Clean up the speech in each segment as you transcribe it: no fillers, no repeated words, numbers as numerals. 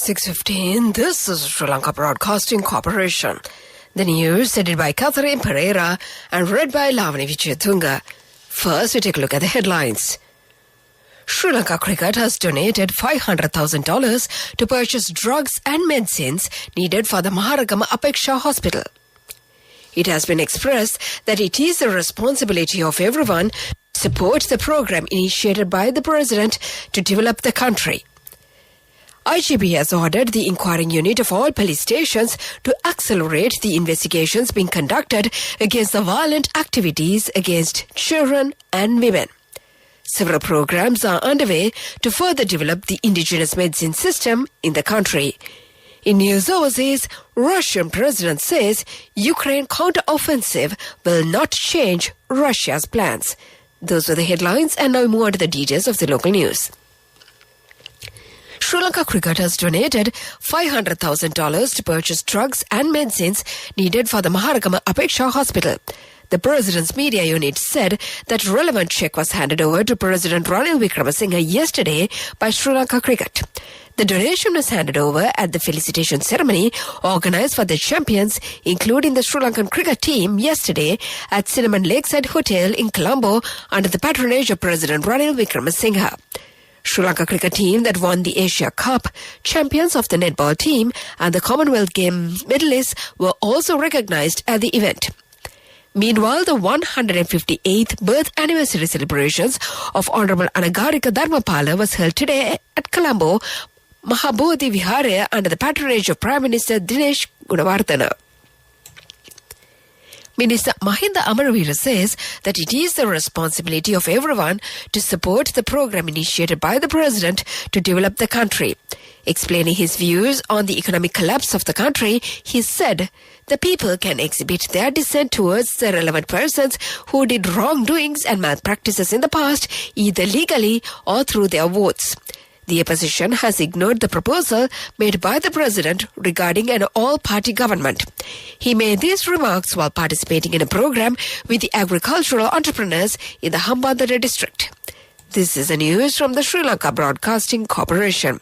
6:15, this is Sri Lanka Broadcasting Corporation. The news edited by Catherine Pereira and read by Lavani Vijayatunga. First, we take a look at the headlines. Sri Lanka Cricket has donated $500,000 to purchase drugs and medicines needed for the Maharagama Apeksha Hospital. It has been expressed that it is the responsibility of everyone to support the program initiated by the President to develop the country. IGP has ordered the inquiring unit of all police stations to accelerate the investigations being conducted against the violent activities against children and women. Several programs are underway to further develop the indigenous medicine system in the country. In news overseas, Russian president says Ukraine counter-offensive will not change Russia's plans. Those were the headlines, and now we move on to the details of the local news. Sri Lanka Cricket has donated $500,000 to purchase drugs and medicines needed for the Maharagama Apeksha Hospital. The President's media unit said that relevant check was handed over to President Ranil Wickremesinghe yesterday by Sri Lanka Cricket. The donation was handed over at the felicitation ceremony organized for the champions, including the Sri Lankan cricket team, yesterday at Cinnamon Lakeside Hotel in Colombo under the patronage of President Ranil Wickremesinghe. Sri Lanka cricket team that won the Asia Cup, champions of the netball team, and the Commonwealth Games medalists were also recognized at the event. Meanwhile, the 158th birth anniversary celebrations of Honorable Anagarika Dharmapala was held today at Colombo, Mahabodhi Vihara under the patronage of Prime Minister Dinesh Gunawardena. Minister Mahinda Amaravira says that it is the responsibility of everyone to support the program initiated by the President to develop the country. Explaining his views on the economic collapse of the country, he said the people can exhibit their dissent towards the relevant persons who did wrongdoings and malpractices in the past, either legally or through their votes. The opposition has ignored the proposal made by the President regarding an all-party government. He made these remarks while participating in a program with the agricultural entrepreneurs in the Hambantota district. This is the news from the Sri Lanka Broadcasting Corporation.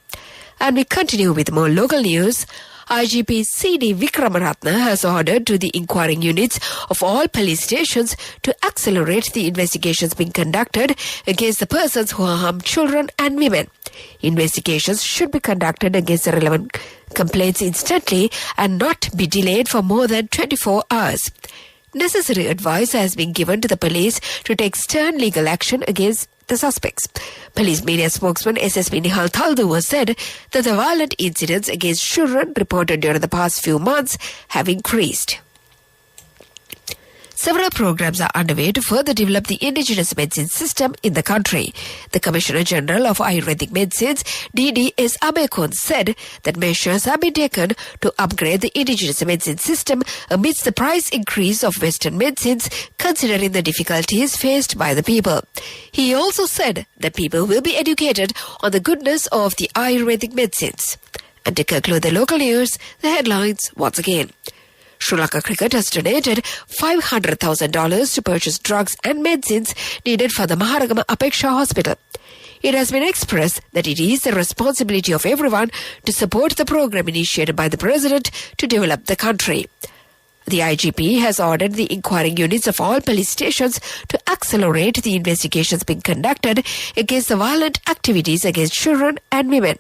And we continue with more local news. IGP C.D. Vikramaratne has ordered to the inquiring units of all police stations to accelerate the investigations being conducted against the persons who harm children and women. Investigations should be conducted against the relevant complaints instantly and not be delayed for more than 24 hours. Necessary advice has been given to the police to take stern legal action against the suspects. Police media spokesman SSP Nihal Thalduwa said that the violent incidents against children reported during the past few months have increased. Several programs are underway to further develop the indigenous medicine system in the country. The Commissioner General of Ayurvedic Medicines, D.D.S. Abekon, said that measures have been taken to upgrade the indigenous medicine system amidst the price increase of Western medicines, considering the difficulties faced by the people. He also said that people will be educated on the goodness of the Ayurvedic medicines. And to conclude the local news, the headlines once again. Sri Lanka Cricket has donated $500,000 to purchase drugs and medicines needed for the Maharagama Apeksha Hospital. It has been expressed that it is the responsibility of everyone to support the program initiated by the President to develop the country. The IGP has ordered the inquiring units of all police stations to accelerate the investigations being conducted against the violent activities against children and women.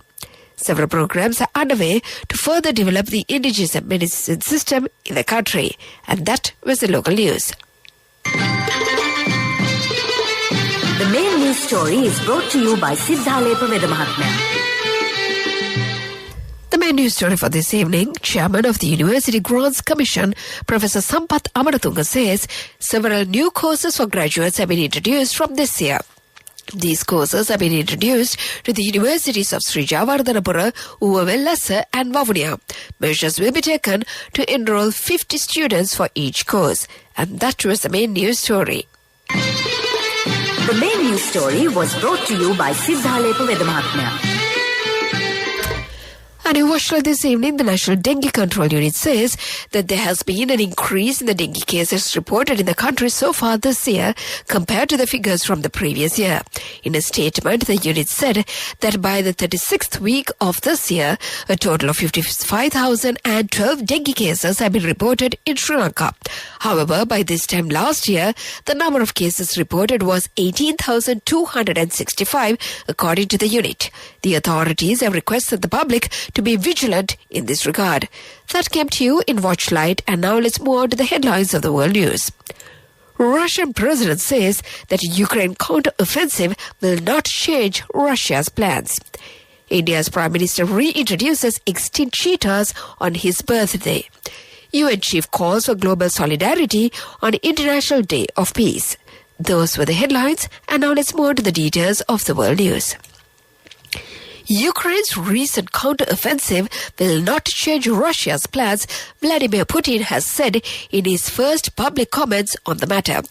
Several programs are underway to further develop the indigenous medicine system in the country. And that was the local news. The main news story is brought to you by Siddhalepa Vedamahatmya. The main news story for this evening, Chairman of the University Grants Commission, Professor Sampath Amaratunga, says several new courses for graduates have been introduced from this year. These courses have been introduced to the universities of Sri Javardhanapura, Uvavellasa and Vavuniya. Measures will be taken to enroll 50 students for each course. And that was the main news story. The main news story was brought to you by Siddhalepa Vedamahatmya. And in Washington this evening, the National Dengue Control Unit says that there has been an increase in the dengue cases reported in the country so far this year compared to the figures from the previous year. In a statement, the unit said that by the 36th week of this year, a total of 55,012 dengue cases have been reported in Sri Lanka. However, by this time last year, the number of cases reported was 18,265, according to the unit. The authorities have requested the public to be vigilant in this regard. That came to you in Watchlight, and now let's move on to the headlines of the world news. Russian president says that Ukraine counter-offensive will not change Russia's plans. India's Prime Minister reintroduces extinct cheetahs on his birthday. UN chief calls for global solidarity on International Day of Peace. Those were the headlines, and now let's move on to the details of the world news. Ukraine's recent counter-offensive will not change Russia's plans, Vladimir Putin has said in his first public comments on the matter.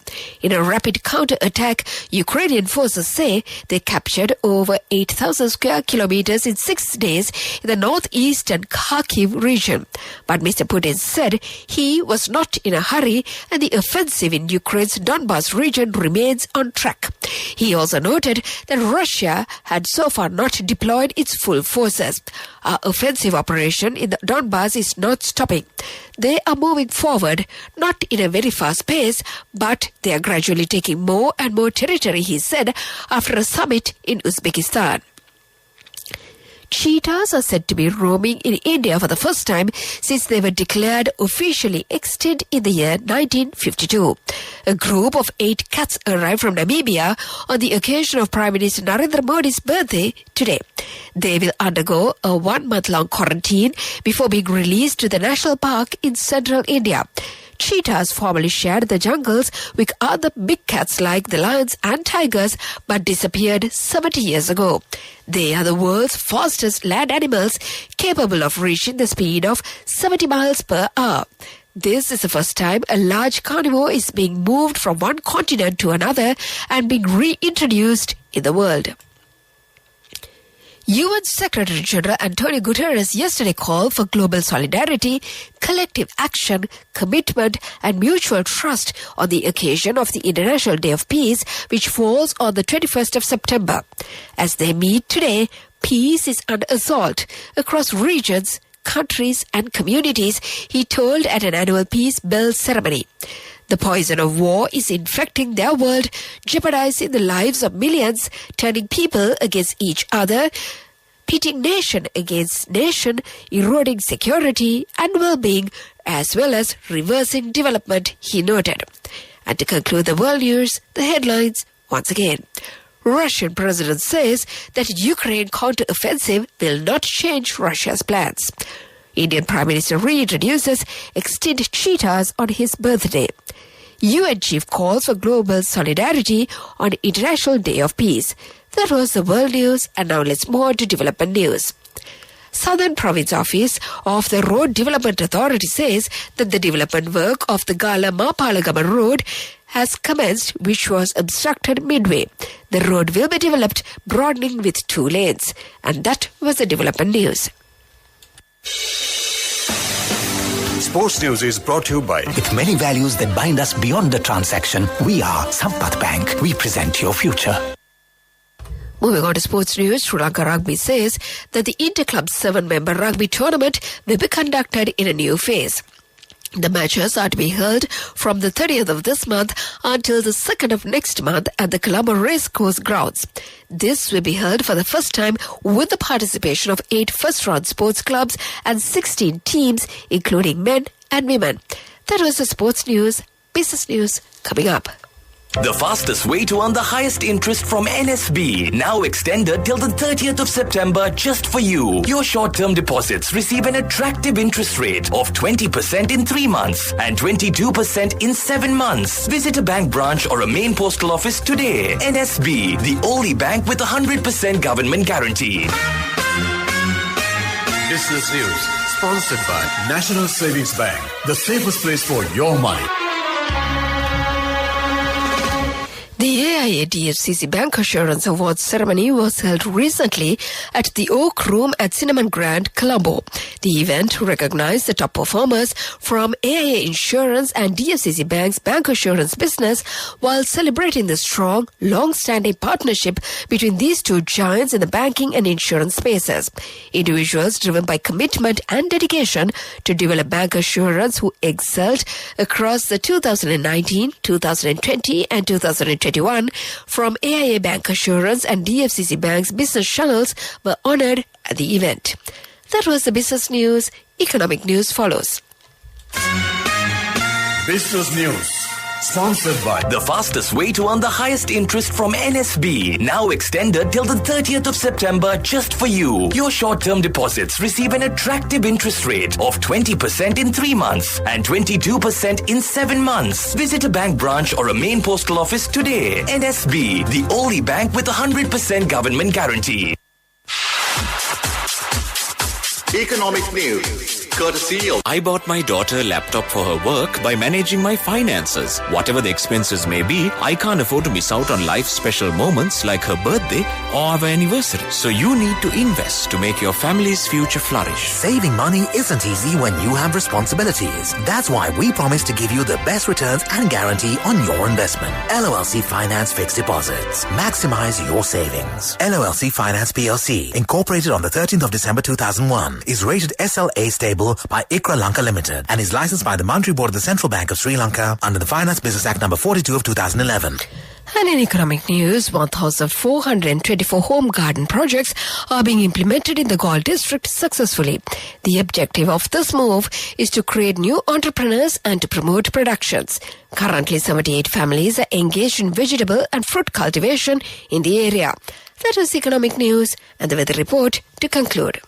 In a rapid counter-attack, Ukrainian forces say they captured over 8,000 square kilometers in 6 days in the northeastern Kharkiv region. But Mr. Putin said he was not in a hurry and the offensive in Ukraine's Donbas region remains on track. He also noted that Russia had so far not deployed its full forces. Our offensive operation in the Donbas is not stopping. They are moving forward, not in a very fast pace, but they are gradually taking more and more territory, he said after a summit in Uzbekistan. Cheetahs are said to be roaming in India for the first time since they were declared officially extinct in the year 1952. A group of 8 cats arrived from Namibia on the occasion of Prime Minister Narendra Modi's birthday today. They will undergo a 1-month-long quarantine before being released to the national park in central India. Cheetahs formerly shared the jungles with other big cats like the lions and tigers, but disappeared 70 years ago. They are the world's fastest land animals, capable of reaching the speed of 70 miles per hour. This is the first time a large carnivore is being moved from one continent to another and being reintroduced in the world. UN Secretary General Antonio Guterres yesterday called for global solidarity, collective action, commitment and mutual trust on the occasion of the International Day of Peace, which falls on the 21st of September. As they meet today, peace is under assault across regions, countries and communities, he told at an annual Peace Bell ceremony. The poison of war is infecting their world, jeopardizing the lives of millions, turning people against each other, pitting nation against nation, eroding security and well-being, as well as reversing development, he noted. And to conclude the world news, the headlines once again. Russian president says that Ukraine counter-offensive will not change Russia's plans. Indian Prime Minister reintroduces extinct cheetahs on his birthday. UN chief calls for global solidarity on International Day of Peace. That was the world news, and now let's move on to development news. Southern Province Office of the Road Development Authority says that the development work of the Gala-Mapalagama Road has commenced, which was obstructed midway. The road will be developed, broadening with 2 lanes. And that was the development news. Sports News is brought to you by... With many values that bind us beyond the transaction, we are Sampath Bank. We present your future. Moving on to sports news, Sri Lanka Rugby says that the Interclub 7-member rugby tournament will be conducted in a new phase. The matches are to be held from the 30th of this month until the 2nd of next month at the Colombo Racecourse grounds. This will be held for the first time with the participation of 8 first-round sports clubs and 16 teams, including men and women. That was the sports news. Business news coming up. The fastest way to earn the highest interest from NSB, now extended till the 30th of September just for you. Your short-term deposits receive an attractive interest rate of 20% in 3 months and 22% in 7 months. Visit a bank branch or a main postal office today. NSB, the only bank with 100% government guarantee. Business News, sponsored by National Savings Bank, the safest place for your money. The AIA DFCC Bancassurance Awards ceremony was held recently at the Oak Room at Cinnamon Grand, Colombo. The event recognized the top performers from AIA Insurance and DFCC Bank's bancassurance business while celebrating the strong, long-standing partnership between these two giants in the banking and insurance spaces. Individuals driven by commitment and dedication to develop bancassurance who excelled across the 2019, 2020 and 2021 from AIA Bancassurance and DFCC Bank's business channels were honored at the event. That was the business news. Economic news follows. Business news. Sponsored by The fastest way to earn the highest interest from NSB. Now extended till the 30th of September just for you. Your short-term deposits receive an attractive interest rate of 20% in 3 months and 22% in 7 months. Visit a bank branch or a main postal office today. NSB, the only bank with 100% government guarantee. Economic news. Courtesy of I bought my daughter a laptop for her work by managing my finances. Whatever the expenses may be, I can't afford to miss out on life's special moments like her birthday or our anniversary. So you need to invest to make your family's future flourish. Saving money isn't easy when you have responsibilities. That's why we promise to give you the best returns and guarantee on your investment. LOLC Finance Fixed Deposits. Maximize your savings. LOLC Finance PLC, incorporated on the 13th of December 2001, is rated SLA stable by ICRA Lanka Limited and is licensed by the Monetary Board of the Central Bank of Sri Lanka under the Finance Business Act number 42 of 2011. And in economic news, 1,424 home garden projects are being implemented in the Galle district successfully. The objective of this move is to create new entrepreneurs and to promote productions. Currently, 78 families are engaged in vegetable and fruit cultivation in the area. That is economic news and the weather report to conclude.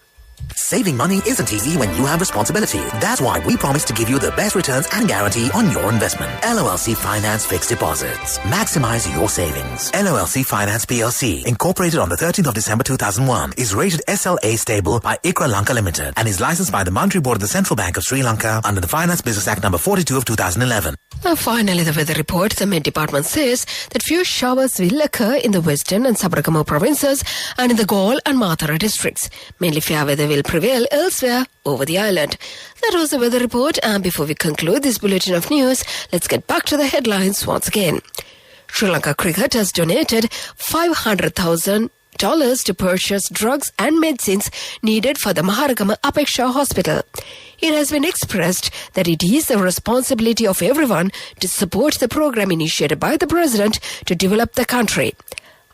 Saving money isn't easy when you have responsibility. That's why we promise to give you the best returns and guarantee on your investment. LOLC Finance Fixed Deposits. Maximize your savings. LOLC Finance PLC, incorporated on the 13th of December 2001, is rated SLA stable by ICRA Lanka Limited and is licensed by the Monetary Board of the Central Bank of Sri Lanka under the Finance Business Act number 42 of 2011. And finally, the weather report. The Met Department says that few showers will occur in the western and Sabaragamu provinces and in the Galle and Mathura districts. Mainly fair weather will prevail elsewhere over the island. That was the weather report, and before we conclude this bulletin of news, let's get back to the headlines once again. Sri Lanka Cricket has donated $500,000 to purchase drugs and medicines needed for the Maharagama Apeksha Hospital. It has been expressed that it is the responsibility of everyone to support the program initiated by the President to develop the country.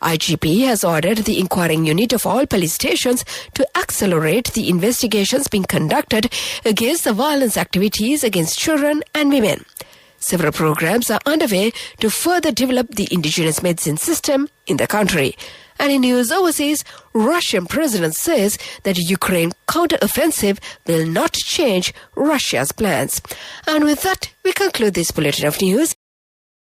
IGP has ordered the inquiring unit of all police stations to accelerate the investigations being conducted against the violence activities against children and women. Several programs are underway to further develop the indigenous medicine system in the country. And in news overseas, Russian president says that Ukraine counter-offensive will not change Russia's plans. And with that, we conclude this bulletin of news.